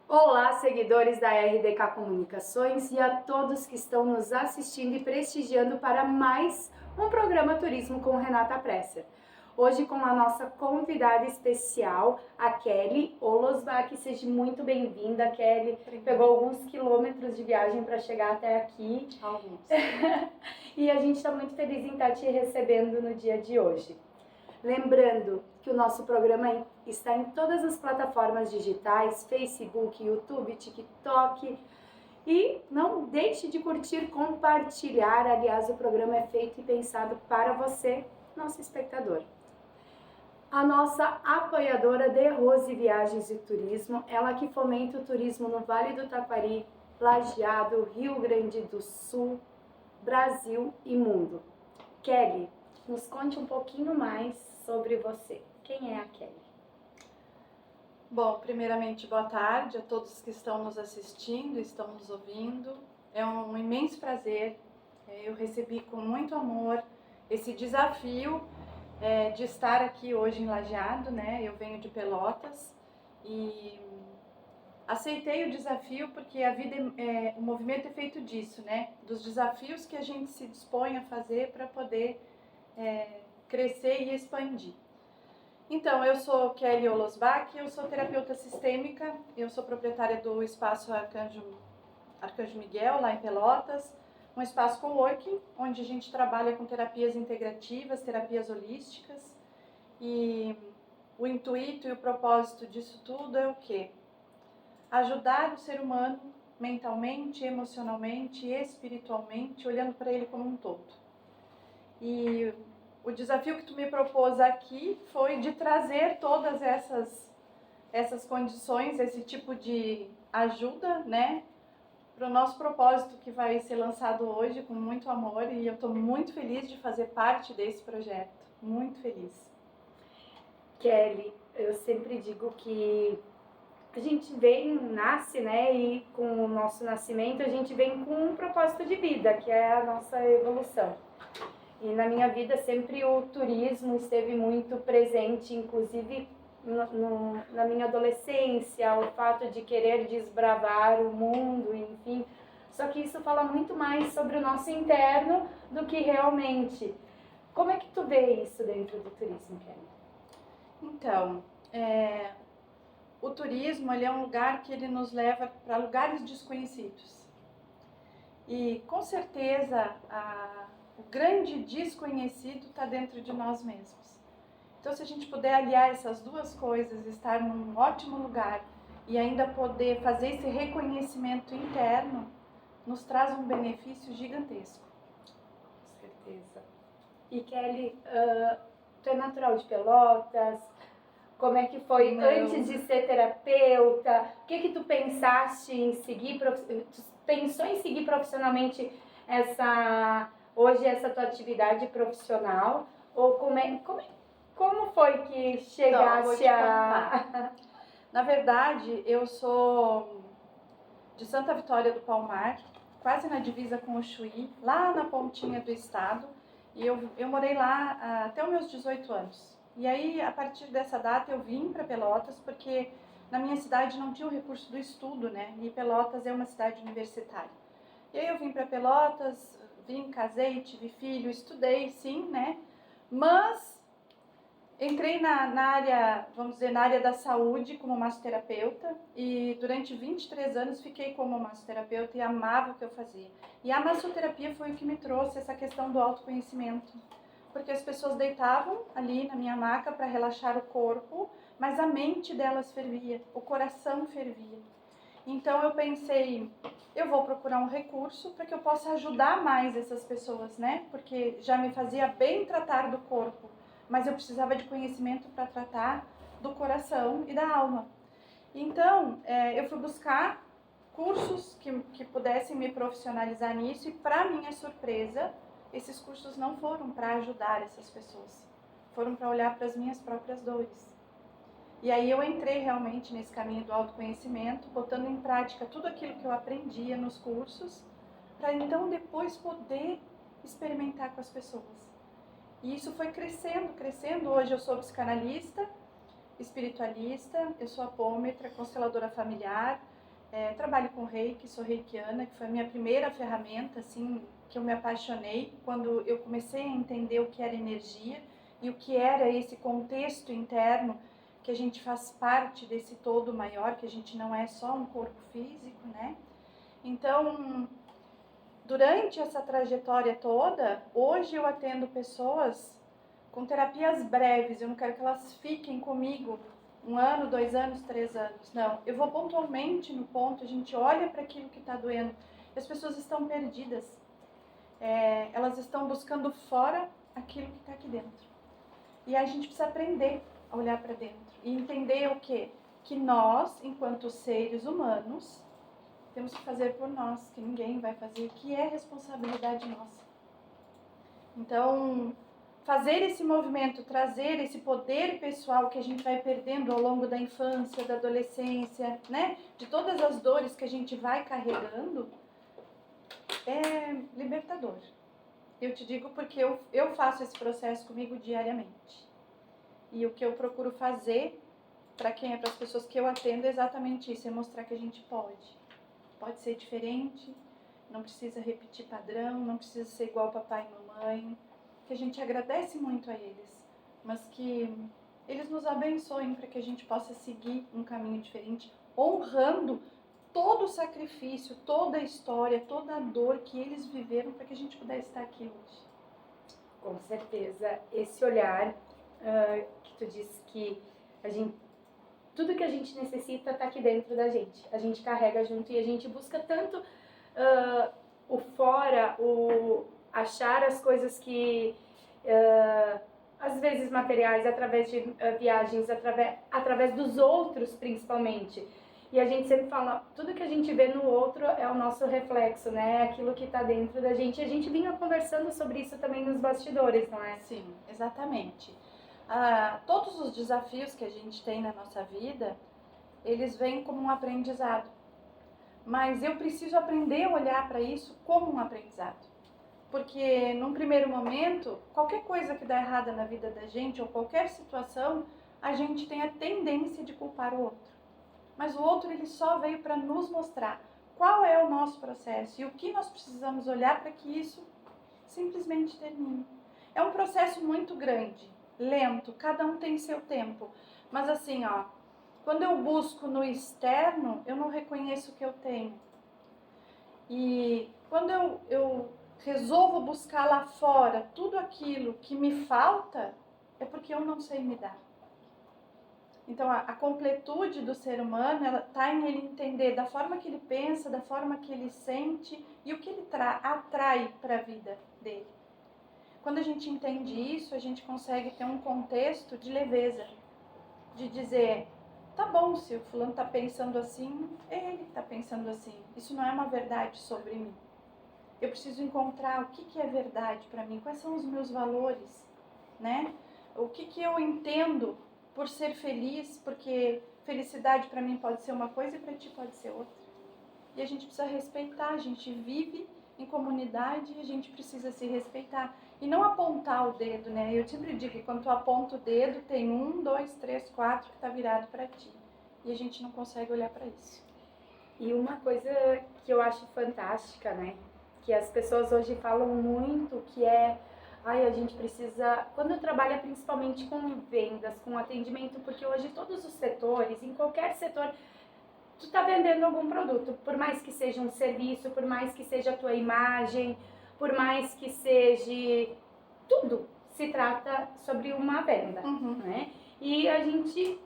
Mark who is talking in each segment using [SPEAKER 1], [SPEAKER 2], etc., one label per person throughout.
[SPEAKER 1] Olá, seguidores da RDK Comunicações e a todos que estão nos assistindo e prestigiando para mais um programa Turismo com Renata Presser. Hoje com a nossa convidada especial, a Kelly Olosbach. Seja muito bem-vinda, Kelly. Pegou alguns quilômetros de viagem para chegar até aqui.
[SPEAKER 2] Alguns.
[SPEAKER 1] E a gente está muito feliz em estar te recebendo no dia de hoje. Lembrando que o nosso programa está em todas as plataformas digitais, Facebook, YouTube, TikTok. E não deixe de curtir, compartilhar. Aliás, o programa é feito e pensado para você, nosso espectador. A nossa apoiadora de Rose Viagens e Turismo, ela que fomenta o turismo no Vale do Taquari, Lajeado, Rio Grande do Sul, Brasil e mundo. Kelly, nos conte um pouquinho mais sobre você. Quem é a Kelly?
[SPEAKER 2] Bom, primeiramente, boa tarde a todos que estão nos assistindo, estão nos ouvindo. É um imenso prazer. Eu recebi com muito amor esse desafio de estar aqui hoje em Lajeado, né? Eu venho de Pelotas e aceitei o desafio porque a vida, o movimento é feito disso, né? Dos desafios que a gente se dispõe a fazer para poder crescer e expandir. Então, eu sou Kelly Olosbach, eu sou terapeuta sistêmica, eu sou proprietária do espaço Arcanjo Miguel, lá em Pelotas, um espaço coworking, onde a gente trabalha com terapias integrativas, terapias holísticas, e o intuito e o propósito disso tudo é o quê? Ajudar o ser humano mentalmente, emocionalmente, espiritualmente, olhando para ele como um todo. E o desafio que tu me propôs aqui foi de trazer todas essas condições, esse tipo de ajuda, né, para o nosso propósito que vai ser lançado hoje com muito amor, e eu estou muito feliz de fazer parte desse projeto, muito feliz.
[SPEAKER 1] Kelly, eu sempre digo que a gente nasce, né, e com o nosso nascimento a gente vem com um propósito de vida, que é a nossa evolução. E na minha vida sempre o turismo esteve muito presente, inclusive na minha adolescência, o fato de querer desbravar o mundo, enfim. Só que isso fala muito mais sobre o nosso interno do que realmente. Como é que tu vê isso dentro do turismo, Kelly?
[SPEAKER 2] Então, o turismo ele é um lugar que ele nos leva para lugares desconhecidos. E com certeza o grande desconhecido está dentro de nós mesmos. Então, se a gente puder aliar essas duas coisas, estar num ótimo lugar e ainda poder fazer esse reconhecimento interno, nos traz um benefício gigantesco.
[SPEAKER 1] Com certeza. E Kelly, tu é natural de Pelotas? Como é que foi antes de ser terapeuta? O que tu pensaste em seguir? Tu pensou em seguir profissionalmente hoje essa tua atividade profissional? Ou como foi que chegaste
[SPEAKER 2] Na verdade, eu sou de Santa Vitória do Palmar, quase na divisa com o Chuí, lá na pontinha do estado. E eu morei lá até os meus 18 anos. E aí, a partir dessa data, eu vim para Pelotas, porque na minha cidade não tinha o recurso do estudo, né? E Pelotas é uma cidade universitária. E aí eu vim para Pelotas, casei, tive filho, estudei, sim, né? Mas entrei na área, vamos dizer, na área da saúde como massoterapeuta, e durante 23 anos fiquei como massoterapeuta e amava o que eu fazia. E a massoterapia foi o que me trouxe essa questão do autoconhecimento, porque as pessoas deitavam ali na minha maca para relaxar o corpo, mas a mente delas fervia, o coração fervia. Então eu pensei, eu vou procurar um recurso para que eu possa ajudar mais essas pessoas, né? Porque já me fazia bem tratar do corpo, mas eu precisava de conhecimento para tratar do coração e da alma. Então, eu fui buscar cursos que pudessem me profissionalizar nisso, e para minha surpresa, esses cursos não foram para ajudar essas pessoas, foram para olhar para as minhas próprias dores. E aí eu entrei realmente nesse caminho do autoconhecimento, botando em prática tudo aquilo que eu aprendia nos cursos, para então depois poder experimentar com as pessoas. E isso foi crescendo, crescendo. Hoje eu sou psicanalista, espiritualista, eu sou apômetra, consteladora familiar, Trabalho com Reiki, sou reikiana, que foi a minha primeira ferramenta, assim, que eu me apaixonei quando eu comecei a entender o que era energia e o que era esse contexto interno, que a gente faz parte desse todo maior, que a gente não é só um corpo físico, né? Então, durante essa trajetória toda, hoje eu atendo pessoas com terapias breves, eu não quero que elas fiquem comigo 1 ano, 2 anos, 3 anos. Não, eu vou pontualmente no ponto, a gente olha para aquilo que está doendo. As pessoas estão perdidas. Elas estão buscando fora aquilo que está aqui dentro. E a gente precisa aprender a olhar para dentro e entender o quê? Que nós, enquanto seres humanos, temos que fazer por nós, que ninguém vai fazer, que é responsabilidade nossa. Então, fazer esse movimento, trazer esse poder pessoal que a gente vai perdendo ao longo da infância, da adolescência, né? De todas as dores que a gente vai carregando, é libertador. Eu te digo porque eu faço esse processo comigo diariamente. E o que eu procuro fazer para as pessoas que eu atendo é exatamente isso, é mostrar que a gente pode ser diferente, não precisa repetir padrão, não precisa ser igual papai e mamãe, que a gente agradece muito a eles, mas que eles nos abençoem para que a gente possa seguir um caminho diferente, honrando todo o sacrifício, toda a história, toda a dor que eles viveram para que a gente pudesse estar aqui hoje.
[SPEAKER 1] Com certeza, esse olhar que tu disse que tudo que a gente necessita está aqui dentro da gente. A gente carrega junto e a gente busca tanto o fora, o achar as coisas que, às vezes materiais, através de viagens, através dos outros principalmente. E a gente sempre fala, tudo que a gente vê no outro é o nosso reflexo, né? É aquilo que está dentro da gente. E a gente vinha conversando sobre isso também nos bastidores, não é?
[SPEAKER 2] Sim, exatamente. Todos os desafios que a gente tem na nossa vida, eles vêm como um aprendizado. Mas eu preciso aprender a olhar para isso como um aprendizado. Porque num primeiro momento, qualquer coisa que dá errada na vida da gente, ou qualquer situação, a gente tem a tendência de culpar o outro. Mas o outro, ele só veio para nos mostrar qual é o nosso processo e o que nós precisamos olhar para que isso simplesmente termine. É um processo muito grande, lento, cada um tem seu tempo. Mas assim, quando eu busco no externo, eu não reconheço o que eu tenho. E quando eu resolvo buscar lá fora tudo aquilo que me falta, é porque eu não sei me dar. Então, a completude do ser humano, ela está em ele entender da forma que ele pensa, da forma que ele sente e o que ele atrai para a vida dele. Quando a gente entende isso, a gente consegue ter um contexto de leveza, de dizer, tá bom, se o fulano está pensando assim, ele está pensando assim. Isso não é uma verdade sobre mim. Eu preciso encontrar o que é verdade para mim, quais são os meus valores, né? O que eu entendo por ser feliz, porque felicidade para mim pode ser uma coisa e para ti pode ser outra. E a gente precisa respeitar, a gente vive em comunidade e a gente precisa se respeitar. E não apontar o dedo, né? Eu sempre digo que quando tu aponta o dedo, tem 1, 2, 3, 4 que está virado para ti. E a gente não consegue olhar para isso.
[SPEAKER 1] E uma coisa que eu acho fantástica, né? Que as pessoas hoje falam muito, que é... a gente precisa... Quando trabalha principalmente com vendas, com atendimento, porque hoje todos os setores, em qualquer setor, tu tá vendendo algum produto, por mais que seja um serviço, por mais que seja a tua imagem, por mais que seja... Tudo se trata sobre uma venda, né? E a gente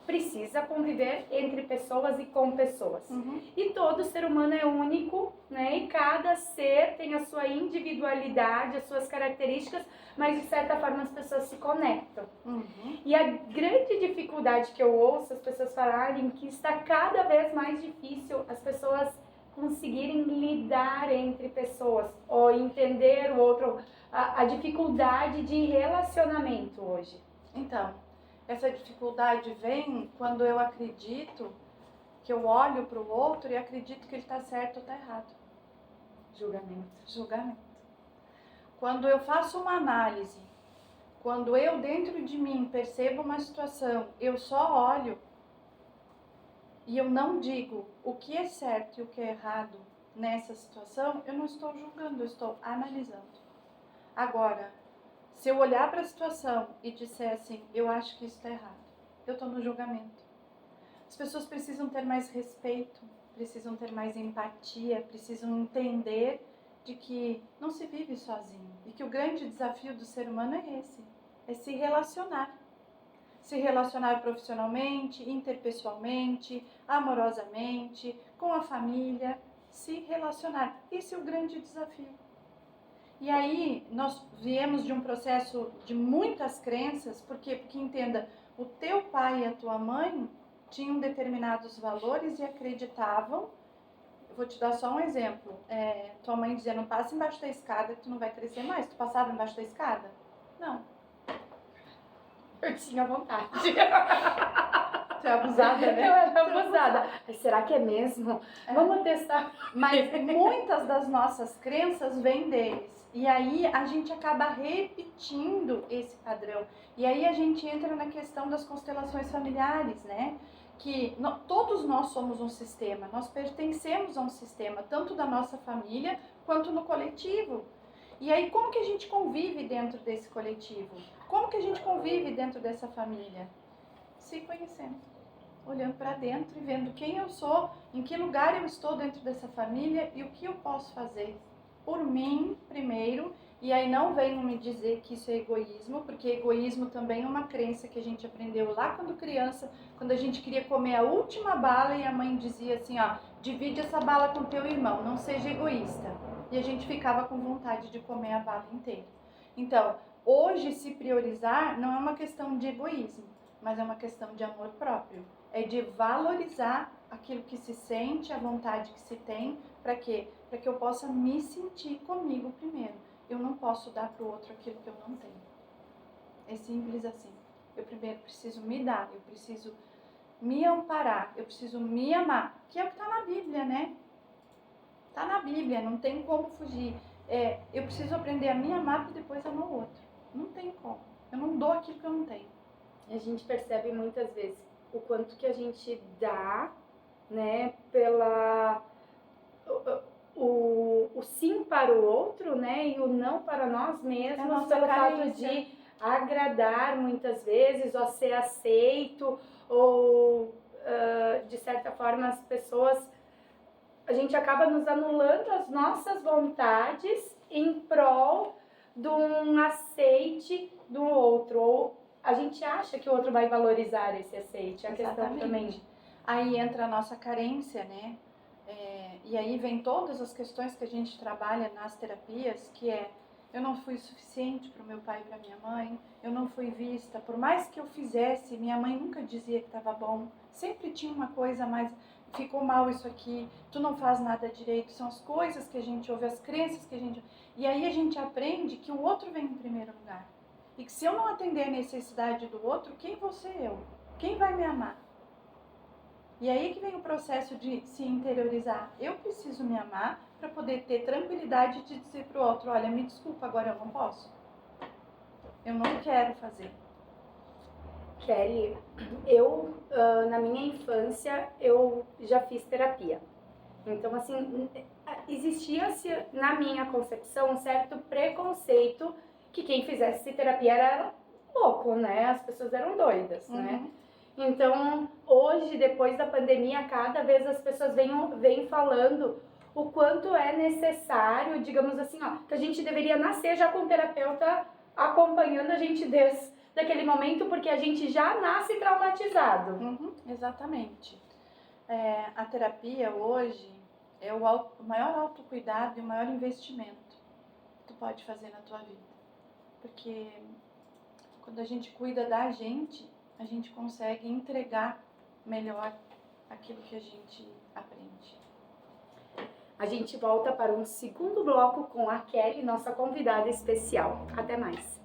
[SPEAKER 1] precisa conviver entre pessoas e com pessoas. E todo ser humano é único, né? E cada ser tem a sua individualidade, as suas características, mas de certa forma as pessoas se conectam. E a grande dificuldade que eu ouço as pessoas falarem que está cada vez mais difícil as pessoas conseguirem lidar entre pessoas ou entender o outro, a dificuldade de relacionamento hoje.
[SPEAKER 2] Então, essa dificuldade vem quando eu acredito que eu olho para o outro e acredito que ele está certo ou está errado. Julgamento. Quando eu faço uma análise, quando eu dentro de mim percebo uma situação, eu só olho, e eu não digo o que é certo e o que é errado nessa situação, eu não estou julgando, eu estou analisando. Agora, se eu olhar para a situação e disser assim, eu acho que isso está errado, eu estou no julgamento. As pessoas precisam ter mais respeito, precisam ter mais empatia, precisam entender de que não se vive sozinho e que o grande desafio do ser humano é esse, é se relacionar. Se relacionar profissionalmente, interpessoalmente, amorosamente, com a família, se relacionar. Esse é o grande desafio. E aí nós viemos de um processo de muitas crenças, por quê? Porque entenda, o teu pai e a tua mãe tinham determinados valores e acreditavam. Eu vou te dar só um exemplo. Tua mãe dizia, não passa embaixo da escada que tu não vai crescer mais. Tu passava embaixo da escada? Não.
[SPEAKER 1] Eu tinha vontade.
[SPEAKER 2] Tu é abusada, né?
[SPEAKER 1] Eu era abusada. Mas será que é mesmo? Vamos testar.
[SPEAKER 2] Mas muitas das nossas crenças vêm deles. E aí a gente acaba repetindo esse padrão. E aí a gente entra na questão das constelações familiares, né? Que todos nós somos um sistema, nós pertencemos a um sistema, tanto da nossa família quanto no coletivo. E aí como que a gente convive dentro desse coletivo? Como que a gente convive dentro dessa família? Se conhecendo, olhando para dentro e vendo quem eu sou, em que lugar eu estou dentro dessa família e o que eu posso fazer por mim primeiro. E aí não venham me dizer que isso é egoísmo, porque egoísmo também é uma crença que a gente aprendeu lá quando criança, quando a gente queria comer a última bala e a mãe dizia assim, ó, divide essa bala com teu irmão, não seja egoísta. E a gente ficava com vontade de comer a bala inteira. Então, hoje se priorizar não é uma questão de egoísmo, mas é uma questão de amor próprio. É de valorizar aquilo que se sente, a vontade que se tem, para quê? Para que eu possa me sentir comigo primeiro. Eu não posso dar para o outro aquilo que eu não tenho. É simples assim. Eu primeiro preciso me dar, eu preciso me amparar, eu preciso me amar, que é o que está na Bíblia, né? Está na Bíblia, não tem como fugir. Eu preciso aprender a me amar para depois amar o outro. Não tem como. Eu não dou aquilo que eu não tenho.
[SPEAKER 1] A gente percebe muitas vezes o quanto que a gente dá, né, pela... O sim para o outro, né, e o não para nós mesmos, pelo fato de agradar muitas vezes, ou ser aceito, ou de certa forma as pessoas, a gente acaba nos anulando as nossas vontades em prol de um aceite do outro, ou a gente acha que o outro vai valorizar esse aceite, a questão também.
[SPEAKER 2] Aí entra a nossa carência, né? E aí vem todas as questões que a gente trabalha nas terapias, que é, eu não fui suficiente para o meu pai e para minha mãe, eu não fui vista, por mais que eu fizesse, minha mãe nunca dizia que estava bom, sempre tinha uma coisa mais, ficou mal isso aqui, tu não faz nada direito, são as coisas que a gente ouve, as crenças que a gente ouve, e aí a gente aprende que o outro vem em primeiro lugar, e que se eu não atender a necessidade do outro, quem vou ser eu? Quem vai me amar? E aí que vem o processo de se interiorizar. Eu preciso me amar para poder ter tranquilidade de dizer para o outro, olha, me desculpa, agora eu não posso. Eu não quero fazer.
[SPEAKER 1] Kelly, eu, na minha infância, eu já fiz terapia. Então, assim, existia-se, na minha concepção, um certo preconceito que quem fizesse terapia era louco, né? As pessoas eram doidas, né? Então, hoje, depois da pandemia, cada vez as pessoas vêm falando o quanto é necessário, digamos assim, ó, que a gente deveria nascer já com um terapeuta acompanhando a gente desde aquele momento, porque a gente já nasce traumatizado.
[SPEAKER 2] Exatamente. A terapia hoje é o maior autocuidado e o maior investimento que tu pode fazer na tua vida. Porque quando a gente cuida da gente, a gente consegue entregar melhor aquilo que a gente aprende.
[SPEAKER 1] A gente volta para um segundo bloco com a Kelly, nossa convidada especial. Até mais!